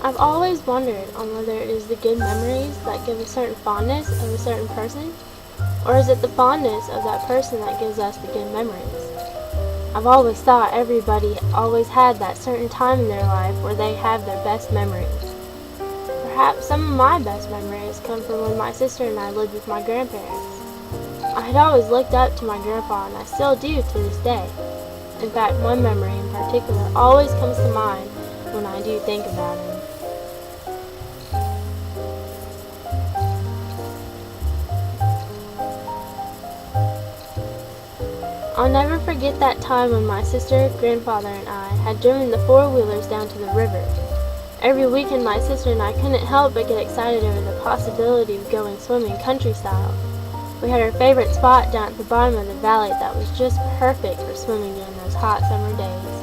I've always wondered on whether it is the good memories that give a certain fondness of a certain person, or is it the fondness of that person that gives us the good memories? I've always thought everybody always had that certain time in their life where they have their best memories. Perhaps some of my best memories come from when my sister and I lived with my grandparents. I had always looked up to my grandpa, and I still do to this day. In fact, one memory in particular always comes to mind when I do think about him. I'll never forget that time when my sister, grandfather, and I had driven the four-wheelers down to the river. Every weekend my sister and I couldn't help but get excited over the possibility of going swimming country style. We had our favorite spot down at the bottom of the valley that was just perfect for swimming during those hot summer days.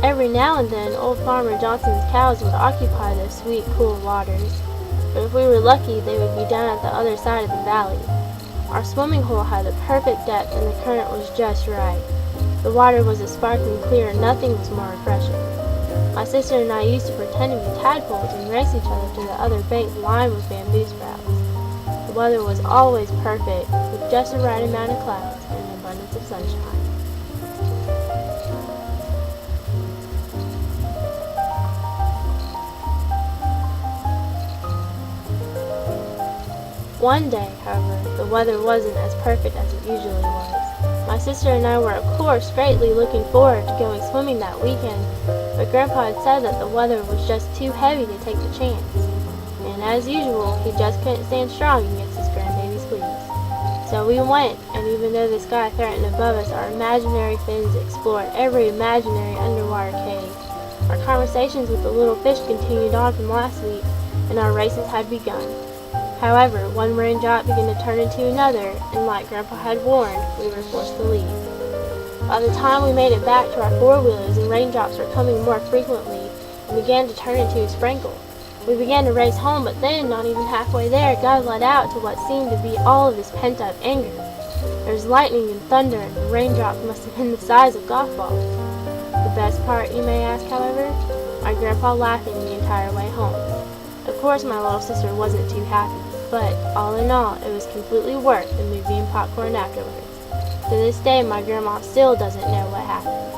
Every now and then, old Farmer Johnson's cows would occupy those sweet, cool waters, but if we were lucky, they would be down at the other side of the valley. Our swimming hole had the perfect depth and the current was just right. The water was as sparkling clear, and nothing was more refreshing. My sister and I used to pretend to be tadpoles and race each other to the other bank lined with bamboo sprouts. The weather was always perfect, with just the right amount of clouds and an abundance of sunshine. One day, however, the weather wasn't as perfect as it usually was. My sister and I were, of course, greatly looking forward to going swimming that weekend, but Grandpa had said that the weather was just too heavy to take the chance. And as usual, he just couldn't stand strong against his grandbaby's pleas. So we went, and even though the sky threatened above us, our imaginary fins explored every imaginary underwater cave. Our conversations with the little fish continued on from last week, and our races had begun. However, one raindrop began to turn into another, and like Grandpa had warned, we were forced to leave. By the time we made it back to our four-wheelers, and raindrops were coming more frequently and began to turn into a sprinkle. We began to race home, but then, not even halfway there, God let out to what seemed to be all of his pent-up anger. There was lightning and thunder, and the raindrops must have been the size of golf balls. The best part, you may ask, however, my grandpa laughing the entire way home. Of course, my little sister wasn't too happy, but all in all, it was completely worth the movie and popcorn afterwards. To this day, my grandma still doesn't know what happened.